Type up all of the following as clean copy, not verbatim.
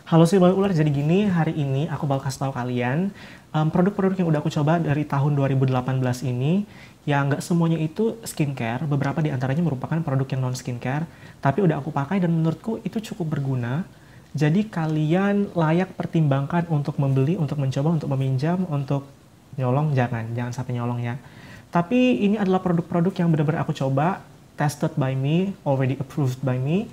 Halo si Boy Ular, jadi gini, hari ini aku bakal kasih tahu kalian produk-produk yang udah aku coba dari tahun 2018 ini, yang nggak semuanya itu skincare, beberapa di antaranya merupakan produk yang non skincare, tapi udah aku pakai dan menurutku itu cukup berguna. Jadi kalian layak pertimbangkan untuk membeli, untuk mencoba, untuk meminjam, untuk nyolong, jangan sampai nyolong ya. Tapi ini adalah produk-produk yang benar-benar aku coba, tested by me, already approved by me.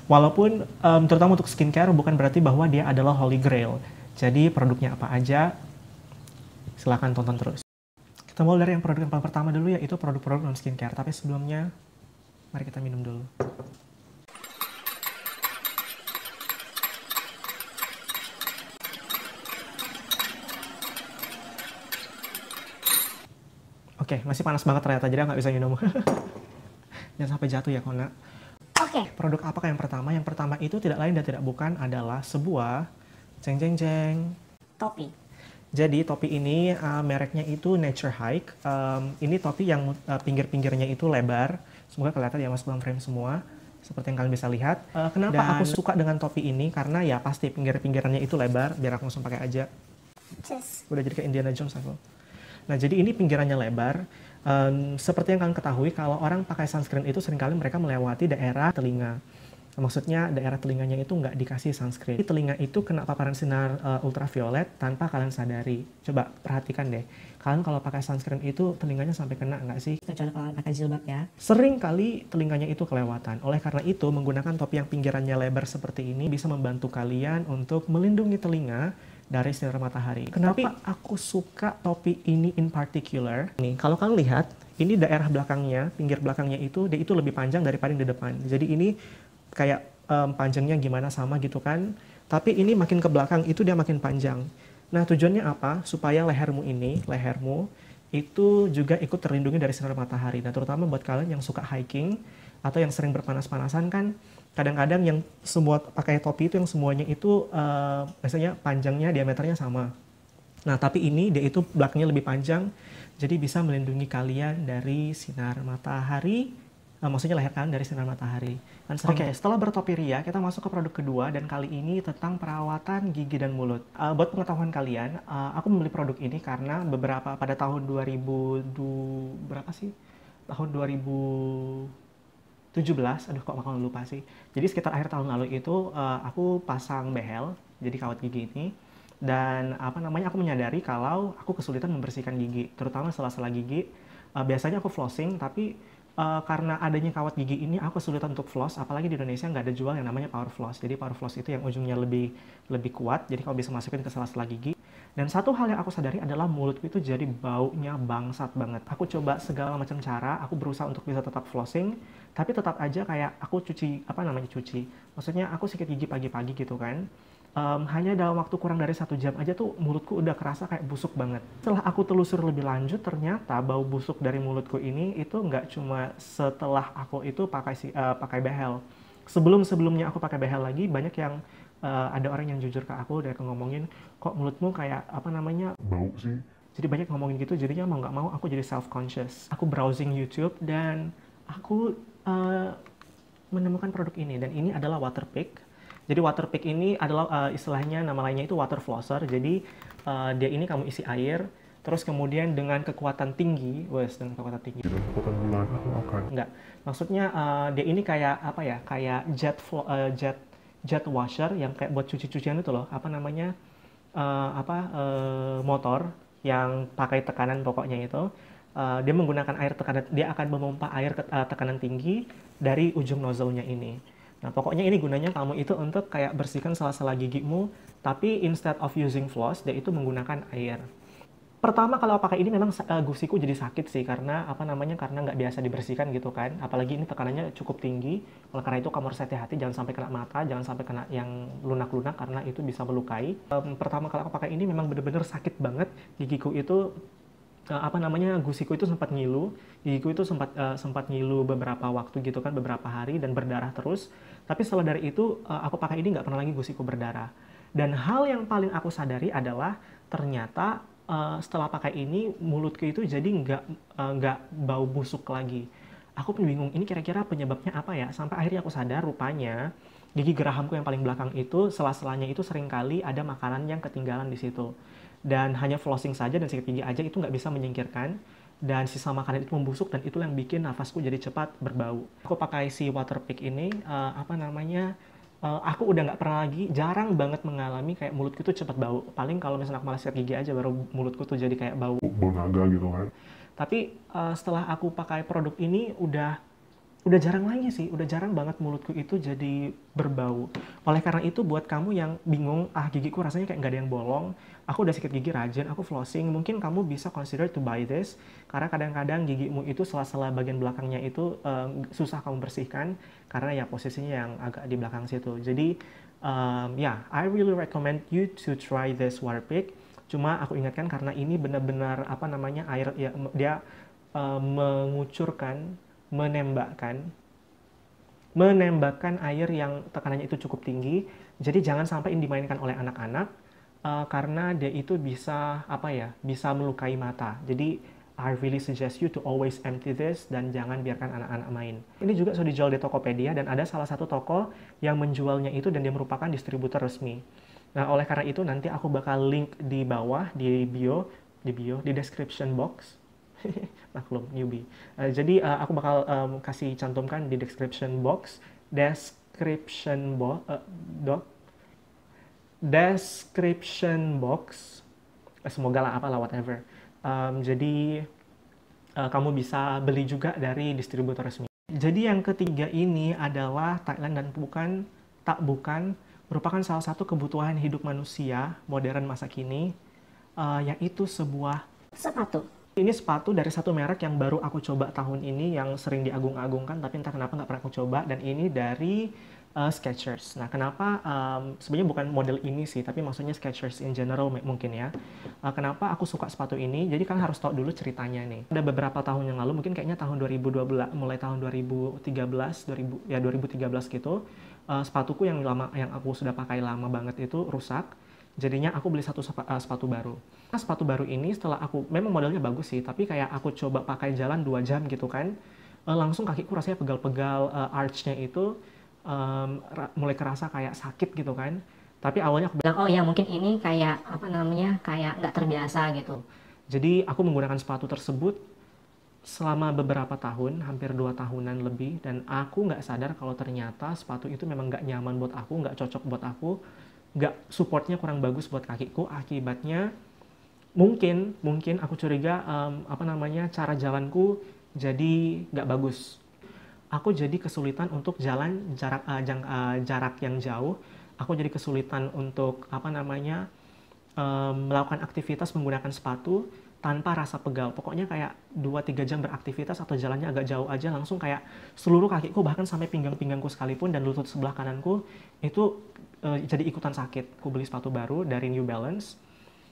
Walaupun terutama untuk skincare bukan berarti bahwa dia adalah holy grail. Jadi produknya apa aja, silahkan tonton terus. Kita mulai dari yang produk yang paling pertama dulu, yaitu produk-produk non skincare. Tapi sebelumnya, mari kita minum dulu. Oke, masih panas banget ternyata, jadi nggak bisa minum. Jangan sampai jatuh ya, Kona. Oke. Produk apa yang pertama? Yang pertama itu tidak lain dan tidak bukan adalah sebuah jeng topi. Jadi topi ini mereknya itu Nature Hike. Ini topi yang pinggir-pinggirnya itu lebar. Semoga kelihatan ya, mas dalam frame semua. Seperti yang kalian bisa lihat. Kenapa aku suka dengan topi ini? Karena ya pasti pinggir-pinggirannya itu lebar. Biar aku langsung pakai aja. Udah jadi kayak Indiana Jones aku. Nah, jadi ini pinggirannya lebar. Seperti yang kalian ketahui, kalau orang pakai sunscreen itu seringkali mereka melewati daerah telinga. Maksudnya daerah telinganya itu nggak dikasih sunscreen. Telinga itu kena paparan sinar ultraviolet tanpa kalian sadari. Coba perhatikan deh. Kalian kalau pakai sunscreen itu telinganya sampai kena nggak sih? Kecuali kalau pakai jilbab ya. Sering kali telinganya itu kelewatan. Oleh karena itu, menggunakan topi yang pinggirannya lebar seperti ini bisa membantu kalian untuk melindungi telinga dari sinar matahari. Kenapa aku suka topi ini in particular? Nih, kalau kalian lihat, ini daerah belakangnya, pinggir belakangnya itu, dia itu lebih panjang daripada yang di depan. Jadi ini kayak panjangnya gimana sama gitu kan. Tapi ini makin ke belakang, itu dia makin panjang. Nah, tujuannya apa? Supaya lehermu itu juga ikut terlindungi dari sinar matahari. Nah, terutama buat kalian yang suka hiking atau yang sering berpanas-panasan kan, kadang-kadang yang semua pakai topi itu yang semuanya itu biasanya panjangnya, diameternya sama. Nah, tapi ini dia itu belakangnya lebih panjang, jadi bisa melindungi kalian dari sinar matahari, maksudnya leher kalian dari sinar matahari. Oke, setelah bertopi ria, kita masuk ke produk kedua, dan kali ini tentang perawatan gigi dan mulut. Buat pengetahuan kalian, aku membeli produk ini karena pada tahun 2000, berapa sih? Tahun 2017, aduh kok makan lupa sih. Jadi sekitar akhir tahun lalu itu aku pasang behel, jadi kawat gigi ini. Dan aku menyadari kalau aku kesulitan membersihkan gigi, terutama sela-sela gigi. Biasanya aku flossing, tapi karena adanya kawat gigi ini aku kesulitan untuk floss, apalagi di Indonesia nggak ada jual yang namanya power floss. Jadi power floss itu yang ujungnya lebih kuat, jadi kalau bisa masukin ke sela-sela gigi. Dan satu hal yang aku sadari adalah mulutku itu jadi baunya bangsat banget. Aku coba segala macam cara, aku berusaha untuk bisa tetap flossing, tapi tetap aja kayak aku cuci. Maksudnya aku sikat gigi pagi-pagi gitu kan. Hanya dalam waktu kurang dari 1 jam aja tuh mulutku udah kerasa kayak busuk banget. Setelah aku telusur lebih lanjut, ternyata bau busuk dari mulutku ini itu nggak cuma setelah aku itu pakai behel. Sebelumnya aku pakai behel lagi, banyak yang ada orang yang jujur ke aku dan ngomongin, kok mulutmu kayak bau sih. Jadi banyak ngomongin gitu, jadinya mau nggak mau aku jadi self conscious. Aku browsing YouTube dan aku menemukan produk ini, dan ini adalah Waterpik. Jadi Waterpik ini adalah istilahnya, nama lainnya itu water flosser. Jadi dia ini kamu isi air, terus kemudian dengan kekuatan tinggi, dengan kekuatan tinggi. Dengan kekuatan bulan aku akan. Enggak, maksudnya dia ini kayak kayak jet washer yang kayak buat cuci-cucian itu loh, motor yang pakai tekanan pokoknya itu. Dia menggunakan air tekanan, dia akan memompa air ke tekanan tinggi dari ujung nozzle-nya ini. Nah, pokoknya ini gunanya kamu itu untuk kayak bersihkan sela-sela gigimu, tapi instead of using floss, dia itu menggunakan air. Pertama kalau pakai ini memang gusiku jadi sakit sih, karena karena nggak biasa dibersihkan gitu kan. Apalagi ini tekanannya cukup tinggi. Oleh karena itu kamu harus hati-hati, jangan sampai kena mata, jangan sampai kena yang lunak-lunak karena itu bisa melukai. Pertama kali aku pakai ini memang bener-bener sakit banget. Gigiku itu gusiku itu sempat ngilu, gigiku itu sempat ngilu beberapa waktu gitu kan, beberapa hari, dan berdarah terus. Tapi setelah dari itu aku pakai ini nggak pernah lagi gusiku berdarah. Dan hal yang paling aku sadari adalah ternyata setelah pakai ini mulutku itu jadi nggak bau busuk lagi. Aku pun bingung ini kira-kira penyebabnya apa ya, sampai akhirnya aku sadar rupanya gigi gerahamku yang paling belakang itu, sela-selanya itu seringkali ada makanan yang ketinggalan di situ. Dan hanya flossing saja dan sikat gigi aja itu nggak bisa menyingkirkan. Dan sisa makanan itu membusuk dan itu yang bikin nafasku jadi cepat berbau. Aku pakai si Waterpik ini, aku udah nggak pernah lagi, jarang banget mengalami kayak mulutku tuh cepat bau. Paling kalau misalnya aku malas sikat gigi aja baru mulutku tuh jadi kayak bau naga gitu kan. Tapi setelah aku pakai produk ini udah jarang lagi sih, udah jarang banget mulutku itu jadi berbau. Oleh karena itu buat kamu yang bingung, gigiku rasanya kayak nggak ada yang bolong, aku udah sikat gigi rajin, aku flossing, mungkin kamu bisa consider to buy this, karena kadang-kadang gigimu itu sela-sela bagian belakangnya itu susah kamu bersihkan, karena ya posisinya yang agak di belakang situ. Jadi I really recommend you to try this Waterpik. Cuma aku ingatkan karena ini benar-benar air ya, dia mengucurkan menembakkan air yang tekanannya itu cukup tinggi. Jadi jangan sampai ini dimainkan oleh anak-anak karena dia itu bisa bisa melukai mata. Jadi I really suggest you to always empty this dan jangan biarkan anak-anak main. Ini juga sudah dijual di Tokopedia dan ada salah satu toko yang menjualnya itu dan dia merupakan distributor resmi. Nah, oleh karena itu nanti aku bakal link di bawah di description box. Maklum newbie. Jadi aku bakal kasih cantumkan di description box semoga lah whatever. Jadi kamu bisa beli juga dari distributor resmi. Jadi yang ketiga ini adalah Thailand dan bukan merupakan salah satu kebutuhan hidup manusia modern masa kini, yaitu sebuah sepatu. Ini sepatu dari satu merek yang baru aku coba tahun ini, yang sering diagung-agungkan, tapi entah kenapa nggak pernah aku coba, dan ini dari Skechers. Nah, kenapa? Sebenarnya bukan model ini sih, tapi maksudnya Skechers in general mungkin ya. Kenapa aku suka sepatu ini? Jadi kalian harus tahu dulu ceritanya nih. Ada beberapa tahun yang lalu, mungkin kayaknya tahun 2012, mulai tahun 2013 gitu, sepatuku yang aku sudah pakai lama banget itu rusak. Jadinya aku beli satu sepatu baru. Nah, sepatu baru ini setelah memang modelnya bagus sih, tapi kayak aku coba pakai jalan 2 jam gitu kan, langsung kakiku rasanya pegal-pegal, arch-nya itu mulai kerasa kayak sakit gitu kan. Tapi awalnya aku bilang, oh ya mungkin ini kayak kayak nggak terbiasa gitu. Jadi aku menggunakan sepatu tersebut selama beberapa tahun, hampir 2 tahunan lebih, dan aku nggak sadar kalau ternyata sepatu itu memang nggak nyaman buat aku, nggak cocok buat aku, nggak supportnya kurang bagus buat kakiku. Akibatnya mungkin aku curiga cara jalanku jadi nggak bagus. Aku jadi kesulitan untuk jalan jarak yang jauh. Aku jadi kesulitan untuk melakukan aktivitas menggunakan sepatu tanpa rasa pegal. Pokoknya kayak 2-3 jam beraktivitas atau jalannya agak jauh aja langsung kayak seluruh kakiku, bahkan sampai pinggang-pinggangku sekalipun dan lutut sebelah kananku itu jadi ikutan sakit. Aku beli sepatu baru dari New Balance,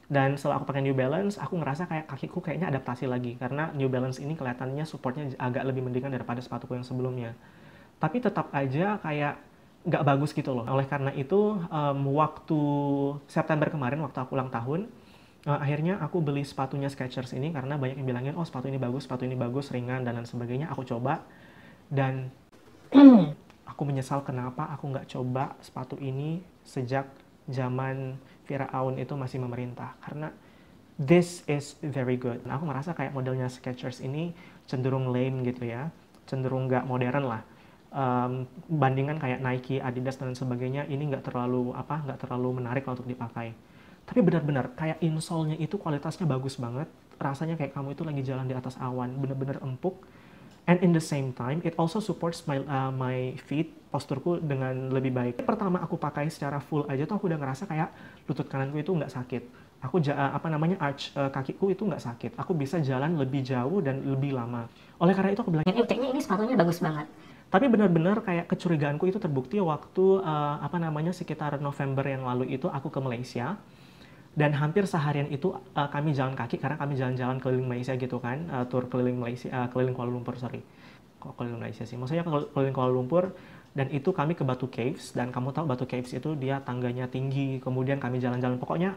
dan setelah aku pakai New Balance, aku ngerasa kayak kakiku kayaknya adaptasi lagi, karena New Balance ini kelihatannya supportnya agak lebih mendingan daripada sepatuku yang sebelumnya. Tapi tetap aja kayak nggak bagus gitu loh. Oleh karena itu, waktu September kemarin, waktu aku ulang tahun, akhirnya aku beli sepatunya Skechers ini karena banyak yang bilangin, oh sepatu ini bagus, ringan, dan lain sebagainya. Aku coba, dan aku menyesal kenapa aku nggak coba sepatu ini sejak zaman Firaun itu masih memerintah. Karena this is very good. Nah, aku ngerasa kayak modelnya Skechers ini cenderung lame gitu ya. Cenderung nggak modern lah. Bandingan kayak Nike, Adidas, dan sebagainya, ini nggak terlalu menarik untuk dipakai. Tapi benar-benar kayak insole-nya itu kualitasnya bagus banget. Rasanya kayak kamu itu lagi jalan di atas awan. Benar-benar empuk. And in the same time, it also supports my feet, posturku dengan lebih baik. Pertama aku pakai secara full aja tuh aku udah ngerasa kayak lutut kananku itu nggak sakit. Aku arch kakiku itu nggak sakit. Aku bisa jalan lebih jauh dan lebih lama. Oleh karena itu aku bilang, kayaknya ini sepatunya bagus banget. Tapi benar-benar kayak kecurigaanku itu terbukti waktu sekitar November yang lalu itu aku ke Malaysia. Dan hampir seharian itu kami jalan kaki karena kami jalan-jalan keliling Malaysia gitu kan, tur keliling Malaysia, keliling Kuala Lumpur, keliling Malaysia sih, maksudnya keliling Kuala Lumpur. Dan itu kami ke Batu Caves, dan kamu tahu Batu Caves itu dia tangganya tinggi, kemudian kami jalan-jalan, pokoknya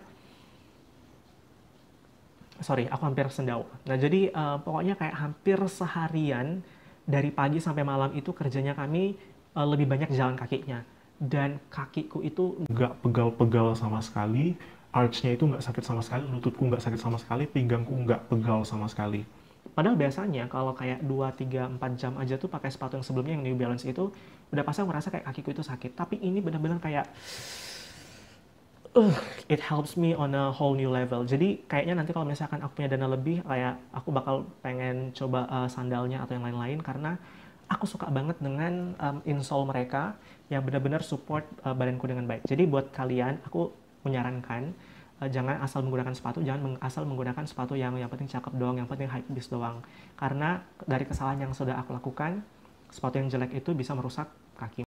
aku hampir sendawa. Nah jadi pokoknya kayak hampir seharian dari pagi sampai malam itu kerjanya kami lebih banyak jalan kakinya. dan kakiku itu nggak pegal-pegal sama sekali, archnya itu nggak sakit sama sekali, lututku nggak sakit sama sekali, pinggangku nggak pegal sama sekali. padahal biasanya kalau kayak 2, 3, 4 jam aja tuh pakai sepatu yang sebelumnya yang New Balance itu udah pasti aku ngerasa kayak kakiku itu sakit. Tapi ini benar-benar kayak it helps me on a whole new level. Jadi kayaknya nanti kalau misalkan aku punya dana lebih, kayak aku bakal pengen coba sandalnya atau yang lain-lain karena aku suka banget dengan insole mereka yang benar-benar support badanku dengan baik. Jadi buat kalian, aku menyarankan jangan asal menggunakan sepatu, jangan asal menggunakan sepatu yang penting cakep doang, yang penting hype beast doang. Karena dari kesalahan yang sudah aku lakukan, sepatu yang jelek itu bisa merusak kaki.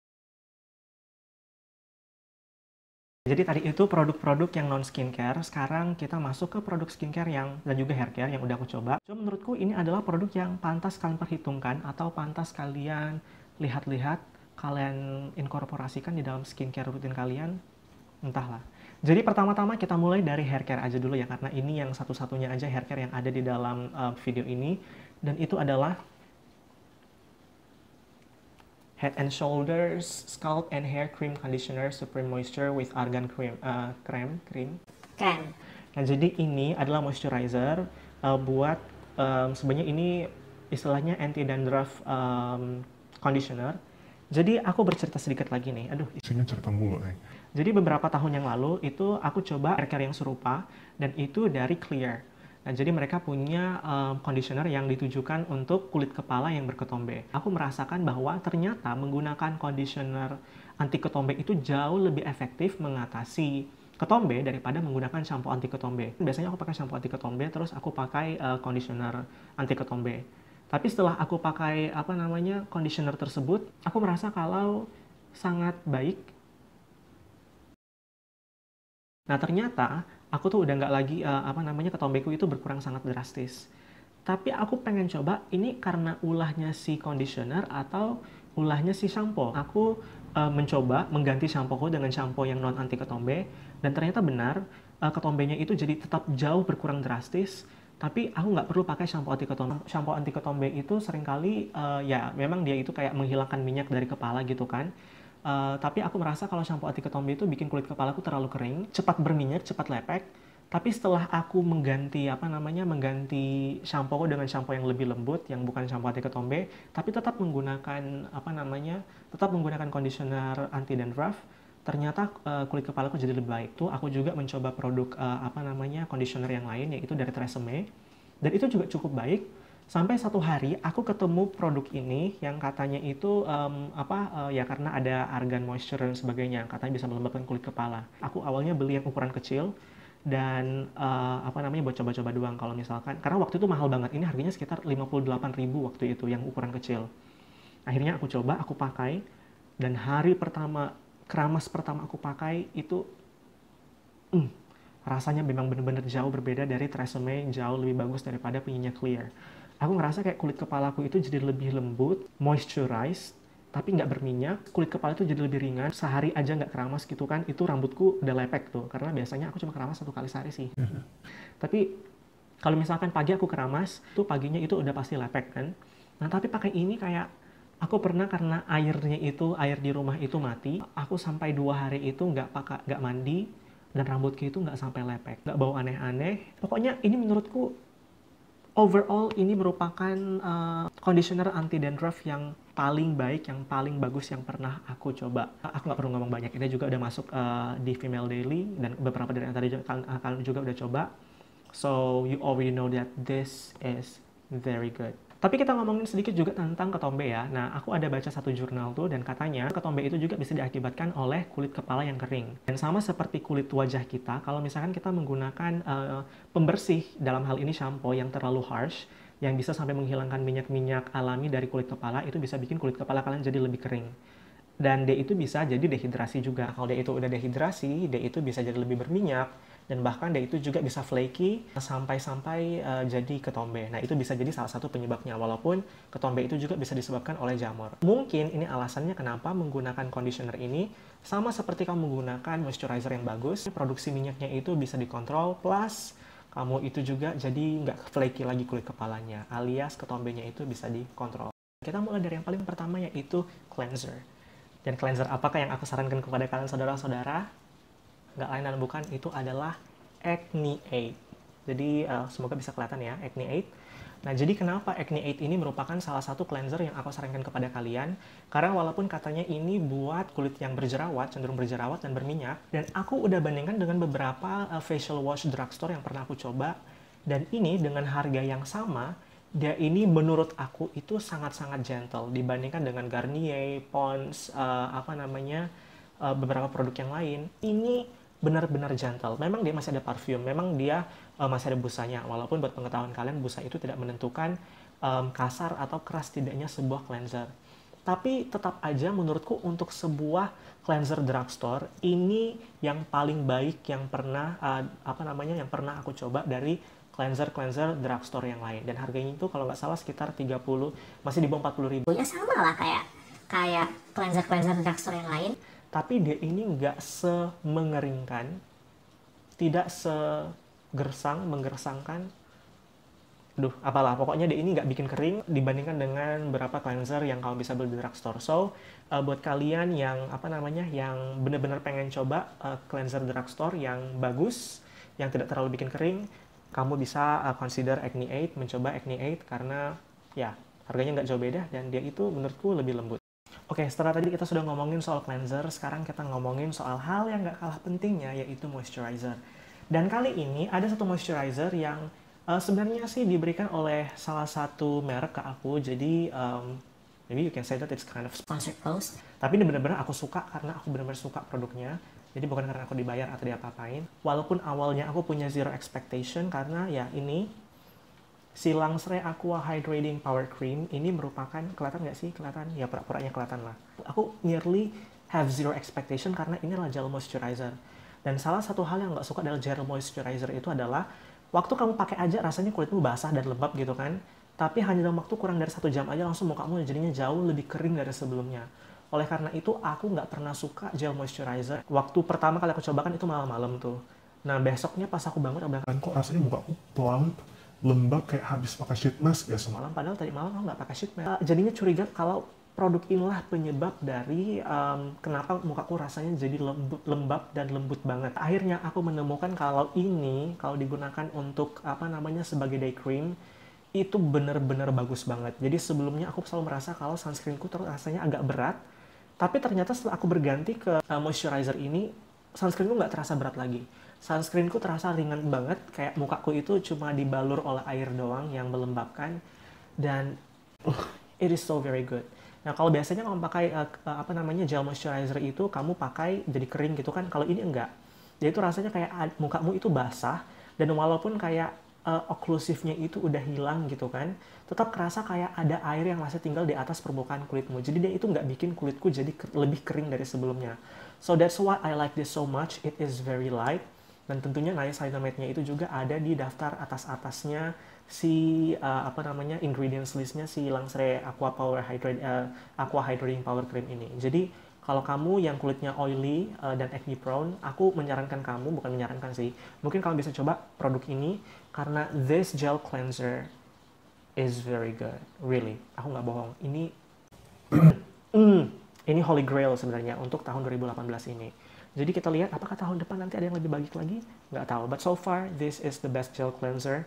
Jadi tadi itu produk-produk yang non skincare. Sekarang kita masuk ke produk skincare dan juga hair care yang udah aku coba. Cuma menurutku ini adalah produk yang pantas kalian perhitungkan atau pantas kalian lihat-lihat, kalian inkorporasikan di dalam skincare rutin kalian. Entahlah. Jadi pertama-tama kita mulai dari hair care aja dulu ya, karena ini yang satu-satunya aja hair care yang ada di dalam video ini. Dan itu adalah Head and Shoulders Scalp and Hair Cream Conditioner Supreme Moisture with Argan Cream. Keren. Nah, jadi ini adalah moisturizer buat sebenarnya ini istilahnya anti dandruff conditioner. Jadi aku bercerita sedikit lagi nih. Aduh, Isinya cerita mulu nih. jadi beberapa tahun yang lalu itu aku coba hair care yang serupa dan itu dari Clear. Nah, jadi mereka punya conditioner yang ditujukan untuk kulit kepala yang berketombe. Aku merasakan bahwa ternyata menggunakan conditioner anti ketombe itu jauh lebih efektif mengatasi ketombe daripada menggunakan shampoo anti ketombe. Biasanya aku pakai shampoo anti ketombe, terus aku pakai conditioner anti ketombe. Tapi setelah aku pakai conditioner tersebut, aku merasa kalau sangat baik. Nah, ternyata aku tuh udah nggak lagi ketombeku itu berkurang sangat drastis. Tapi aku pengen coba ini karena ulahnya si conditioner atau ulahnya si shampoo. Aku mencoba mengganti shampooku dengan shampoo yang non anti ketombe dan ternyata benar ketombenya itu jadi tetap jauh berkurang drastis. Tapi aku nggak perlu pakai shampoo anti ketombe. Shampoo anti ketombe itu seringkali ya memang dia itu kayak menghilangkan minyak dari kepala gitu kan. Tapi aku merasa kalau shampoo anti ketombe itu bikin kulit kepalaku terlalu kering, cepat berminyak, cepat lepek. Tapi setelah aku mengganti shampoo dengan shampoo yang lebih lembut, yang bukan shampoo anti ketombe, tapi tetap menggunakan conditioner anti dandruff, ternyata kulit kepalaku jadi lebih baik. Tuh aku juga mencoba produk conditioner yang lain yaitu dari Tresemme dan itu juga cukup baik. Sampai satu hari aku ketemu produk ini yang katanya itu ya karena ada argan moisture dan sebagainya, katanya bisa melembabkan kulit kepala. Aku awalnya beli yang ukuran kecil dan buat coba-coba doang kalau misalkan, karena waktu itu mahal banget, ini harganya sekitar 58.000 waktu itu yang ukuran kecil. Akhirnya aku coba, aku pakai, dan hari pertama, keramas pertama aku pakai itu rasanya memang benar-benar jauh berbeda dari Tresemme, jauh lebih bagus daripada punyanya Clear. Aku ngerasa kayak kulit kepalaku itu jadi lebih lembut, moisturized, tapi nggak berminyak. Kulit kepala itu jadi lebih ringan. Sehari aja nggak keramas gitu kan, itu rambutku udah lepek tuh. Karena biasanya aku cuma keramas 1 kali sehari sih. Tapi kalau misalkan pagi aku keramas, tuh paginya itu udah pasti lepek kan. Nah, tapi pakai ini kayak aku pernah karena air di rumah itu mati, aku sampai 2 hari itu nggak mandi dan rambutku itu nggak sampai lepek, nggak bau aneh-aneh. Pokoknya ini menurutku overall ini merupakan conditioner anti dandruff yang paling baik, yang paling bagus yang pernah aku coba. Aku nggak perlu ngomong banyak, ini juga udah masuk di Female Daily dan beberapa dari yang tadi kalian juga udah coba. So you already know that this is very good. Tapi kita ngomongin sedikit juga tentang ketombe ya. Nah, aku ada baca satu jurnal tuh dan katanya ketombe itu juga bisa diakibatkan oleh kulit kepala yang kering. Dan sama seperti kulit wajah kita, kalau misalkan kita menggunakan pembersih, dalam hal ini shampoo yang terlalu harsh, yang bisa sampai menghilangkan minyak-minyak alami dari kulit kepala, itu bisa bikin kulit kepala kalian jadi lebih kering. Dan dia itu bisa jadi dehidrasi juga. Kalau dia itu udah dehidrasi, dia itu bisa jadi lebih berminyak, dan bahkan dia itu juga bisa flaky sampai jadi ketombe. Nah, itu bisa jadi salah satu penyebabnya, walaupun ketombe itu juga bisa disebabkan oleh jamur. Mungkin ini alasannya kenapa menggunakan conditioner ini sama seperti kamu menggunakan moisturizer yang bagus, produksi minyaknya itu bisa dikontrol, plus kamu itu juga jadi nggak flaky lagi kulit kepalanya, alias ketombenya itu bisa dikontrol. Kita mulai dari yang paling pertama, yaitu cleanser. Dan cleanser apakah yang aku sarankan kepada kalian saudara-saudara? Nggak lain dan bukan, itu adalah Acne 8. Jadi semoga bisa kelihatan ya, Acne 8. Nah, jadi kenapa Acne 8 ini merupakan salah satu cleanser yang aku sarankan kepada kalian? Karena walaupun katanya ini buat kulit yang berjerawat, cenderung berjerawat dan berminyak, dan aku udah bandingkan dengan beberapa facial wash drugstore yang pernah aku coba, dan ini dengan harga yang sama, dia ini menurut aku itu sangat-sangat gentle dibandingkan dengan Garnier, Pond's, beberapa produk yang lain. Ini benar-benar gentle. Memang dia masih ada parfum, memang dia masih ada busanya. Walaupun buat pengetahuan kalian, busa itu tidak menentukan kasar atau keras tidaknya sebuah cleanser. Tapi tetap aja menurutku untuk sebuah cleanser drugstore ini yang paling baik yang pernah yang pernah aku coba dari cleanser drugstore yang lain. Dan harganya itu kalau nggak salah sekitar 30, masih di bawah 40.000. Ya sama lah kayak cleanser drugstore yang lain. Tapi dia ini nggak semengeringkan, tidak menggersangkan. Apalah, pokoknya dia ini nggak bikin kering dibandingkan dengan beberapa cleanser yang kamu bisa beli di drugstore. So, buat kalian yang yang benar-benar pengen coba cleanser drugstore yang bagus, yang tidak terlalu bikin kering, kamu bisa consider Acne 8, mencoba Acne 8 karena ya harganya nggak jauh beda dan dia itu menurutku lebih lembut. Oke, setelah tadi kita sudah ngomongin soal cleanser, sekarang kita ngomongin soal hal yang nggak kalah pentingnya, yaitu moisturizer. Dan kali ini ada satu moisturizer yang sebenarnya sih diberikan oleh salah satu merek ke aku, jadi maybe you can say that it's kind of Sponsored post. tapi ini benar-benar aku suka karena aku benar-benar suka produknya. Jadi bukan karena aku dibayar atau diapa-apain. Walaupun awalnya aku punya zero expectation karena ya ini si Langsre Aqua Hydrating Power Cream ini merupakan, kelihatan nggak sih? Kelihatan? Ya pura-puranya kelihatan lah. Aku nearly have zero expectation karena ini adalah gel moisturizer. Dan salah satu hal yang nggak suka dari gel moisturizer itu adalah waktu kamu pakai aja rasanya kulitmu basah dan lembab gitu kan. Tapi hanya dalam waktu kurang dari 1 jam aja langsung mukamu jadinya jauh lebih kering dari sebelumnya. Oleh karena itu, aku nggak pernah suka gel moisturizer. Waktu pertama kali aku cobakan itu malam-malam tuh. Nah, besoknya pas aku bangun, aku bilang, kok rasanya mukaku plump, lembab kayak habis pakai sheet mask ya semalam. padahal tadi malam aku nggak pakai sheet mask. Jadinya curiga kalau produk inilah penyebab dari kenapa mukaku rasanya jadi lembab dan lembut banget. Akhirnya aku menemukan kalau ini, kalau digunakan untuk sebagai day cream, itu bener-bener bagus banget. Jadi sebelumnya aku selalu merasa kalau sunscreenku terus rasanya agak berat, tapi ternyata setelah aku berganti ke moisturizer ini, sunscreenku nggak terasa berat lagi. Sunscreenku terasa ringan banget, kayak mukaku itu cuma dibalur oleh air doang yang melembabkan, dan it is so very good. Nah, kalau biasanya kamu pakai gel moisturizer itu kamu pakai jadi kering gitu kan, kalau ini enggak. Jadi itu rasanya kayak mukamu itu basah, dan walaupun kayak oklusifnya itu udah hilang gitu kan, tetap kerasa kayak ada air yang masih tinggal di atas permukaan kulitmu. Jadi dia itu nggak bikin kulitku jadi lebih kering dari sebelumnya. So that's why I like this so much. It is very light. Dan tentunya niacinamide-nya itu juga ada di daftar atas-atasnya si ingredients listnya si Langsre Aqua Hydrating Power Cream ini. Jadi kalau kamu yang kulitnya oily dan acne prone, aku menyarankan kamu, bukan menyarankan sih, mungkin kamu bisa coba produk ini karena this gel cleanser is very good, really. Aku nggak bohong. Ini holy grail sebenarnya untuk tahun 2018 ini. Jadi kita lihat apakah tahun depan nanti ada yang lebih bagus lagi? Nggak tahu. But so far, this is the best gel cleanser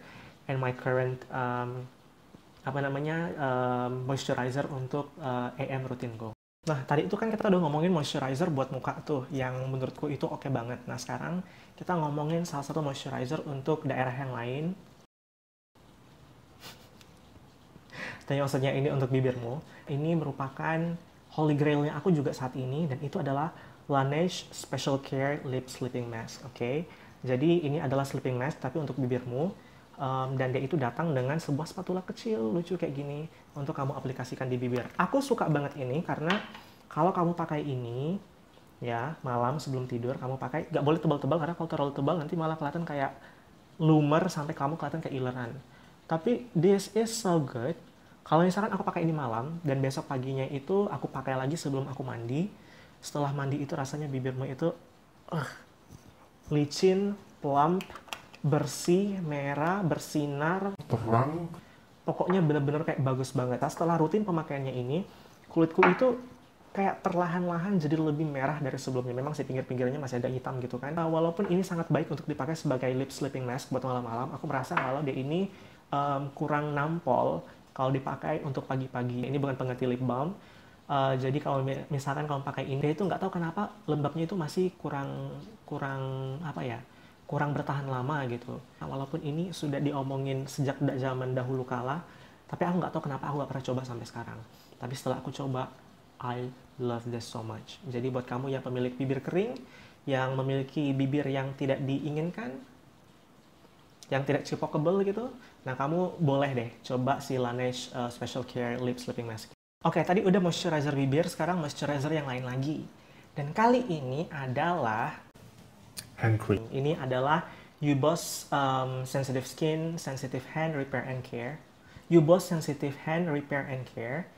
and my current moisturizer untuk AM routine go. Nah, tadi itu kan kita udah ngomongin moisturizer buat muka tuh, yang menurutku itu oke banget. Nah, sekarang kita ngomongin salah satu moisturizer untuk daerah yang lain. Dan maksudnya ini untuk bibirmu. Ini merupakan holy grail-nya aku juga saat ini, dan itu adalah Laneige Special Care Lip Sleeping Mask. Oke, jadi ini adalah sleeping mask tapi untuk bibirmu. Dan dia itu datang dengan sebuah spatula kecil lucu kayak gini untuk kamu aplikasikan di bibir. Aku suka banget ini karena kalau kamu pakai ini ya malam sebelum tidur, kamu pakai, nggak boleh tebal-tebal karena kalau terlalu tebal nanti malah kelihatan kayak lumer sampai kamu kelihatan kayak ileran. Tapi this is so good. Kalau misalkan aku pakai ini malam dan besok paginya itu aku pakai lagi sebelum aku mandi, setelah mandi itu rasanya bibirmu itu licin, plump, bersih, merah, bersinar, terang. Pokoknya bener-bener kayak bagus banget. Nah, setelah rutin pemakaiannya ini, kulitku itu kayak perlahan-lahan jadi lebih merah dari sebelumnya. Memang sih pinggir-pinggirnya masih agak hitam gitu kan. Walaupun ini sangat baik untuk dipakai sebagai lip sleeping mask buat malam-malam, aku merasa kalau dia ini kurang nampol kalau dipakai untuk pagi-pagi. Ini bukan pengganti lip balm. Jadi kalau misalkan kamu pakai ini, dia itu nggak tahu kenapa lembabnya itu masih kurang apa ya, kurang bertahan lama gitu. Nah, walaupun ini sudah diomongin sejak zaman dahulu kala, tapi aku nggak tahu kenapa aku nggak pernah coba sampai sekarang. Tapi setelah aku coba, I love this so much. Jadi buat kamu yang pemilik bibir kering, yang memiliki bibir yang tidak diinginkan, yang tidak chipokable gitu, nah kamu boleh deh coba si Laneige Special Care Lip Sleeping Mask. Oke, tadi udah moisturizer bibir, sekarang moisturizer yang lain lagi. Dan kali ini adalah Hand cream. ini adalah Ubos Sensitive Skin, Sensitive Hand Repair and Care. Ubos Sensitive Hand Repair and Care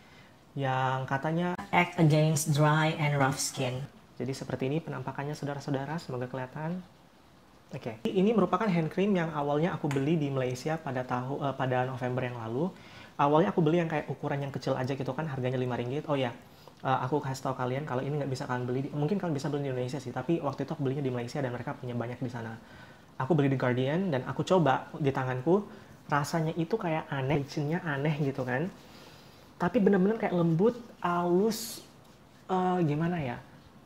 yang katanya Act against dry and rough skin. jadi seperti ini penampakannya saudara-saudara, semoga kelihatan. Oke, ini merupakan hand cream yang awalnya aku beli di Malaysia pada November yang lalu. Awalnya aku beli yang kayak ukuran yang kecil aja gitu kan, harganya RM5. Oh ya, aku kasih tahu kalian kalau ini nggak bisa kalian beli, mungkin kalian bisa beli di Indonesia sih, tapi waktu itu aku belinya di Malaysia dan mereka punya banyak di sana. Aku beli di Guardian dan aku coba di tanganku, rasanya itu kayak aneh, licinnya aneh gitu kan. Tapi bener-bener kayak lembut, halus, gimana ya,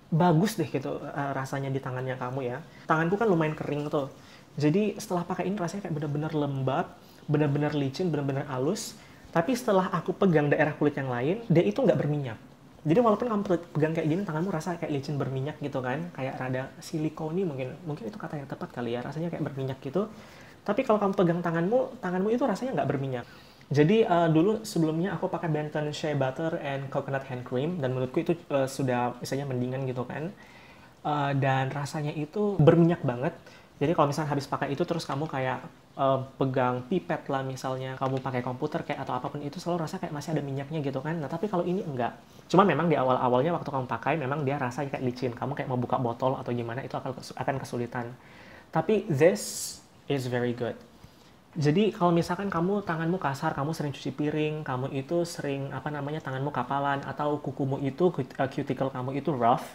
bagus deh gitu rasanya di tangannya kamu ya. Tanganku kan lumayan kering tuh, jadi setelah pakai ini rasanya kayak bener-bener lembab, bener-bener licin, bener-bener halus. Tapi setelah aku pegang daerah kulit yang lain, dia itu nggak berminyak. Jadi walaupun kamu pegang kayak gini, tanganmu rasa kayak licin berminyak gitu kan, kayak rada silikoni mungkin itu kata yang tepat kali ya, rasanya kayak berminyak gitu. Tapi kalau kamu pegang tanganmu itu rasanya nggak berminyak. Jadi dulu sebelumnya aku pakai Benton Shea Butter and Coconut Hand Cream dan menurutku itu sudah misalnya mendingan gitu kan. Dan rasanya itu berminyak banget. Jadi kalau misalnya habis pakai itu terus kamu kayak pegang pipet lah misalnya, kamu pakai komputer kayak atau apapun itu selalu rasa kayak masih ada minyaknya gitu kan. Nah tapi kalau ini enggak. Cuma memang di awal-awalnya waktu kamu pakai memang dia rasanya kayak licin. Kamu kayak mau buka botol atau gimana itu akan kesulitan. Tapi this is very good. Jadi kalau misalkan kamu tanganmu kasar, kamu sering cuci piring, kamu itu sering tanganmu kapalan atau kukumu itu cuticle kamu itu rough,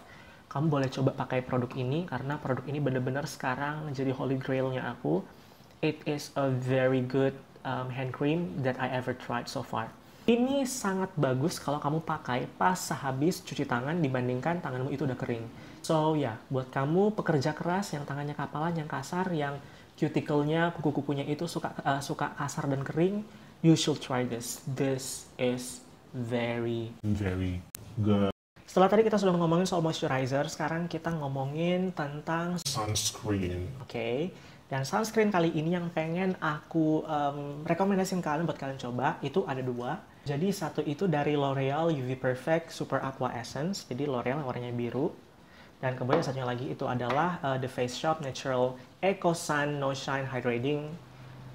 kamu boleh coba pakai produk ini karena produk ini bener-bener sekarang jadi holy grailnya aku. It is a very good hand cream that I ever tried so far. Ini sangat bagus kalau kamu pakai pas sehabis cuci tangan dibandingkan tanganmu itu udah kering. So ya, buat kamu pekerja keras yang tangannya kapalan, yang kasar, yang cuticle-nya, kuku-kukunya itu suka kasar dan kering, you should try this. This is very Good. Setelah tadi kita sudah ngomongin soal moisturizer, sekarang kita ngomongin tentang Sunscreen. Oke. Dan sunscreen kali ini yang pengen aku rekomendasiin kalian buat kalian coba, itu ada dua. Jadi satu itu dari L'Oreal UV Perfect Super Aqua Essence. Jadi L'Oreal warnanya biru. Dan kemudian satunya lagi itu adalah The Face Shop Natural Eco Sun No Shine Hydrating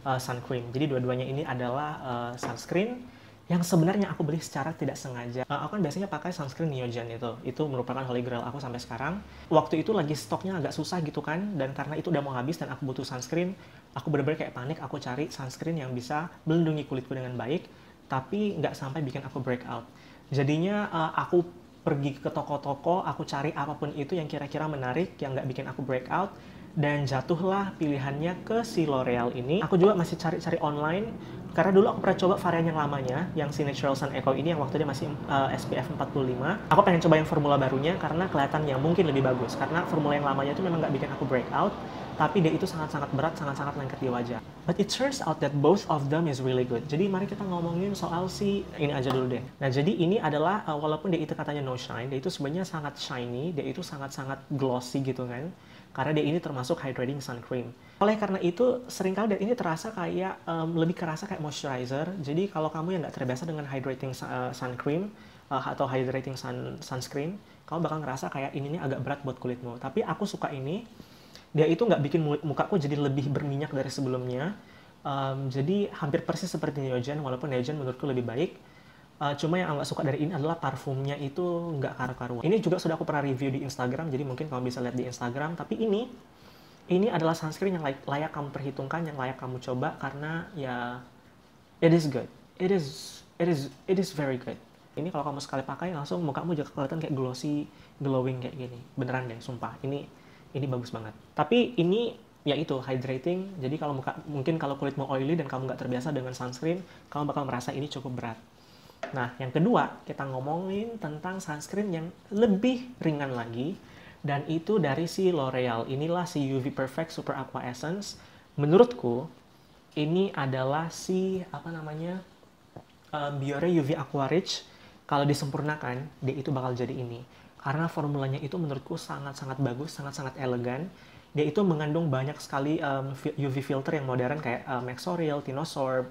Sun Cream. Jadi dua-duanya ini adalah sunscreen yang sebenarnya aku beli secara tidak sengaja. Aku kan biasanya pakai sunscreen Neogen itu merupakan holy grail aku sampai sekarang. Waktu itu lagi stoknya agak susah gitu kan, dan karena itu udah mau habis dan aku butuh sunscreen, aku bener-bener kayak panik, aku cari sunscreen yang bisa melindungi kulitku dengan baik, tapi nggak sampai bikin aku breakout. Jadinya aku pergi ke toko-toko, aku cari apapun itu yang kira-kira menarik, yang nggak bikin aku breakout, dan jatuhlah pilihannya ke si L'Oreal ini. Aku juga masih cari-cari online, karena dulu aku pernah coba varian yang lamanya, yang si Natural Sun Eco ini, yang waktu dia masih SPF 45. Aku pengen coba yang formula barunya, karena kelihatannya mungkin lebih bagus. Karena formula yang lamanya itu memang nggak bikin aku breakout, tapi dia itu sangat-sangat berat, sangat-sangat lengket di wajah. But it turns out that both of them is really good. Jadi mari kita ngomongin soal si ini aja dulu deh. Nah jadi ini adalah, walaupun dia itu katanya no shine, dia itu sebenarnya sangat shiny, dia itu sangat-sangat glossy gitu kan. Karena dia ini termasuk hydrating sun cream. Oleh karena itu, seringkali dia ini terasa kayak, lebih kerasa kayak moisturizer. Jadi kalau kamu yang nggak terbiasa dengan hydrating sun cream, atau hydrating sunscreen, kamu bakal ngerasa kayak ini agak berat buat kulitmu. Tapi aku suka ini. Dia itu nggak bikin mukaku jadi lebih berminyak dari sebelumnya. Jadi hampir persis seperti Neogen, walaupun Neogen menurutku lebih baik. Cuma yang nggak suka dari ini adalah parfumnya itu nggak karu-karuan. Ini juga sudah aku pernah review di Instagram, jadi mungkin kamu bisa lihat di Instagram. Tapi ini adalah sunscreen yang layak kamu perhitungkan, yang layak kamu coba, karena ya it is good. It is very good. Ini kalau kamu sekali pakai langsung mukamu juga kelihatan kayak glossy, glowing kayak gini. Beneran deh, sumpah. Ini bagus banget. Tapi ini ya itu hydrating. Jadi kalau mungkin kalau kulitmu oily dan kamu nggak terbiasa dengan sunscreen, kamu bakal merasa ini cukup berat. Nah, yang kedua, kita ngomongin tentang sunscreen yang lebih ringan lagi, dan itu dari si L'Oreal. Inilah si UV Perfect Super Aqua Essence. Menurutku, ini adalah si, Biore UV Aqua Rich. Kalau disempurnakan, dia itu bakal jadi ini. Karena formulanya itu menurutku sangat-sangat bagus, sangat-sangat elegan. Dia itu mengandung banyak sekali UV filter yang modern kayak Maxorial, Tinosorb.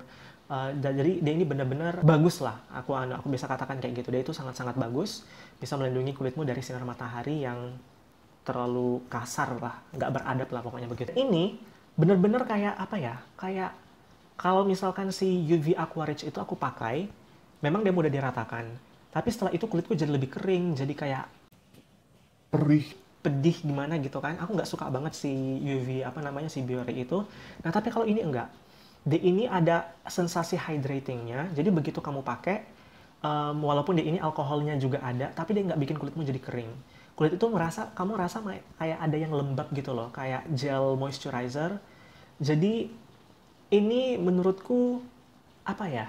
Jadi dia ini benar-benar bagus lah. Aku bisa katakan kayak gitu. Dia itu sangat-sangat bagus. Bisa melindungi kulitmu dari sinar matahari yang terlalu kasar lah, nggak beradab lah pokoknya begitu. Ini bener-bener kayak apa ya? Kayak kalau misalkan si UV Aqua Rich itu aku pakai, memang dia mudah diratakan. Tapi setelah itu kulitku jadi lebih kering, jadi kayak Perih. pedih gimana gitu kan. Aku nggak suka banget si UV si Biore itu. Nah tapi kalau ini enggak. Dia ini ada sensasi hydratingnya. Jadi begitu kamu pakai, walaupun dia ini alkoholnya juga ada, tapi dia nggak bikin kulitmu jadi kering. Kulit itu kamu rasa kayak ada yang lembab gitu loh, kayak gel moisturizer. Jadi ini menurutku apa ya?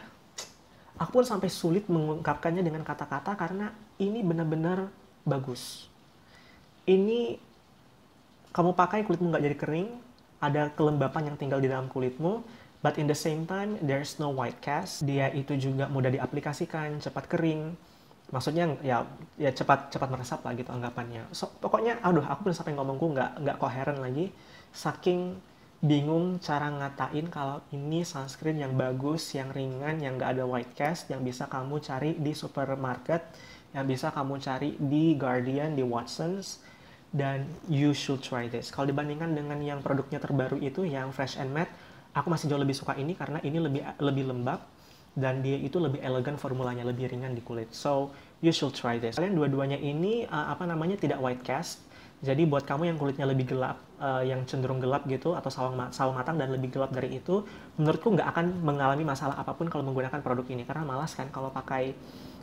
Aku pun sampai sulit mengungkapkannya dengan kata-kata karena ini benar-benar bagus. Ini kamu pakai kulitmu nggak jadi kering, ada kelembapan yang tinggal di dalam kulitmu, but in the same time there's no white cast. Dia itu juga mudah diaplikasikan, cepat kering. Maksudnya ya cepat meresap lah gitu anggapannya. So, pokoknya aku belum sampai ngomongku nggak koheren lagi. Saking bingung cara ngatain kalau ini sunscreen yang bagus, yang ringan, yang nggak ada white cast, yang bisa kamu cari di supermarket, yang bisa kamu cari di Guardian, di Watsons, dan you should try this. Kalau dibandingkan dengan yang produknya terbaru itu, yang Fresh and Matte, aku masih jauh lebih suka ini karena ini lebih lembab dan dia itu lebih elegan formulanya, lebih ringan di kulit. So, you should try this. Kalian dua-duanya ini tidak white cast. Jadi buat kamu yang kulitnya lebih gelap, yang cenderung gelap gitu atau sawo matang dan lebih gelap dari itu, menurutku nggak akan mengalami masalah apapun kalau menggunakan produk ini karena malas kan kalau pakai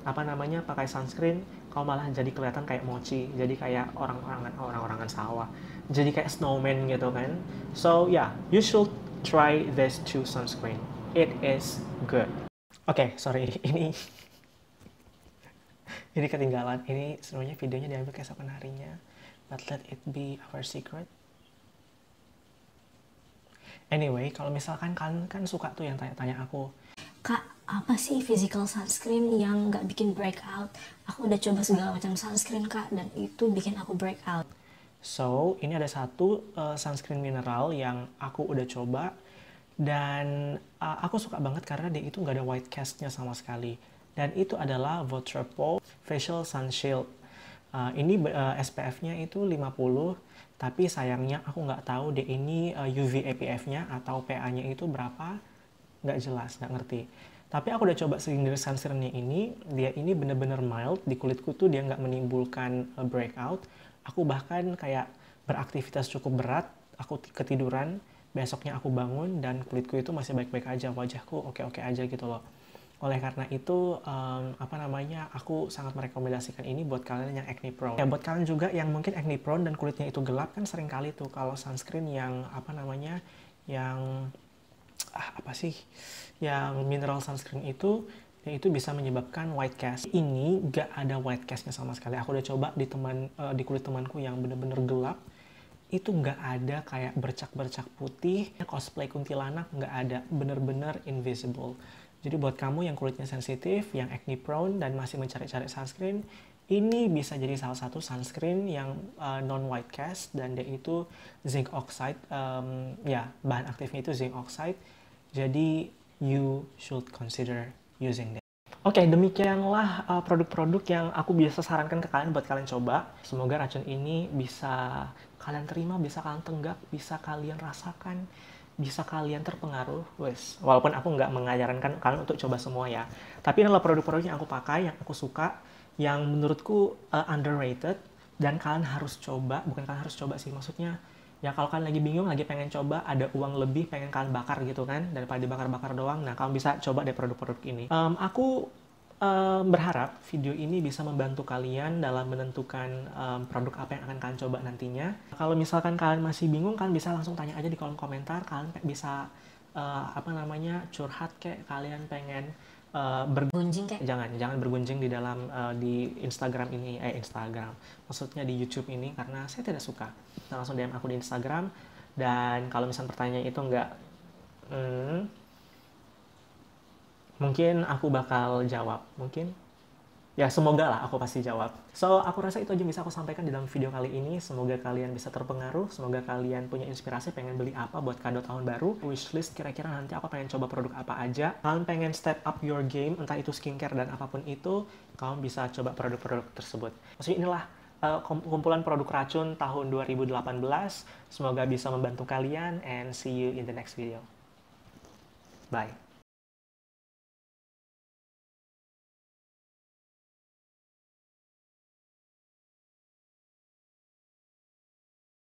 pakai sunscreen, kamu malah jadi kelihatan kayak mochi, jadi kayak orang-orangan sawah, jadi kayak snowman gitu kan. So yeah, you should try this two sunscreen. It is good. Oke, sorry, ini ketinggalan. Ini sebenarnya videonya diambil keesokan harinya, but let it be our secret. Anyway, kalau misalkan kalian kan suka tuh yang tanya-tanya aku, Kak, apa sih physical sunscreen yang nggak bikin breakout? Aku udah coba segala macam sunscreen, Kak, dan itu bikin aku breakout. So, ini ada satu sunscreen mineral yang aku udah coba dan aku suka banget karena dia itu nggak ada white cast-nya sama sekali. Dan itu adalah Vautrepo Facial Sun Shield. Ini SPF-nya itu 50, tapi sayangnya aku nggak tahu dia ini UV SPF-nya atau PA-nya itu berapa, nggak jelas, nggak ngerti. Tapi aku udah coba sendiri sunscreen-nya ini, dia ini bener-bener mild, di kulitku tuh dia nggak menimbulkan breakout. Aku bahkan kayak beraktivitas cukup berat, aku ketiduran, besoknya aku bangun dan kulitku itu masih baik-baik aja, wajahku oke-oke aja gitu loh. Oleh karena itu, aku sangat merekomendasikan ini buat kalian yang acne prone. Ya, buat kalian juga yang mungkin acne prone dan kulitnya itu gelap, kan sering kali tuh kalau sunscreen yang yang mineral sunscreen itu, yaitu bisa menyebabkan white cast. Ini gak ada white castnya sama sekali. Aku udah coba di kulit temanku yang bener-bener gelap, itu nggak ada kayak bercak-bercak putih, cosplay kuntilanak, nggak ada, bener-bener invisible. Jadi buat kamu yang kulitnya sensitif, yang acne prone dan masih mencari-cari sunscreen, ini bisa jadi salah satu sunscreen yang non white cast dan dia itu zinc oxide, bahan aktifnya itu zinc oxide. Jadi you should consider using that. Oke, demikianlah produk-produk yang aku biasa sarankan ke kalian buat kalian coba. Semoga racun ini bisa kalian terima, bisa kalian tenggak, bisa kalian rasakan, bisa kalian terpengaruh. Walaupun aku nggak mengajarkan kalian untuk coba semua ya. Tapi ini adalah produk-produk yang aku pakai, yang aku suka, yang menurutku underrated, dan kalian harus coba. Bukan kalian harus coba sih, maksudnya ya kalau kalian lagi bingung, lagi pengen coba, ada uang lebih, pengen kalian bakar gitu kan, daripada dibakar-bakar doang, nah kalian bisa coba deh produk-produk ini. Aku berharap video ini bisa membantu kalian dalam menentukan produk apa yang akan kalian coba nantinya. Kalau misalkan kalian masih bingung, kalian bisa langsung tanya aja di kolom komentar. Kalian bisa curhat kayak kalian pengen Gunjing kayak jangan bergunjing di dalam di Instagram ini, maksudnya di YouTube ini, karena saya tidak suka. Nah, langsung DM aku di Instagram, dan kalau misalnya pertanyaan itu enggak mungkin aku bakal jawab, mungkin ya, semoga lah aku pasti jawab. So, aku rasa itu aja yang bisa aku sampaikan di dalam video kali ini. Semoga kalian bisa terpengaruh, semoga kalian punya inspirasi pengen beli apa buat kado tahun baru. Wishlist kira-kira nanti aku pengen coba produk apa aja. Kalian pengen step up your game, entah itu skincare dan apapun itu, kalian bisa coba produk-produk tersebut. Maksudnya inilah kumpulan produk racun tahun 2018. Semoga bisa membantu kalian, and see you in the next video. Bye.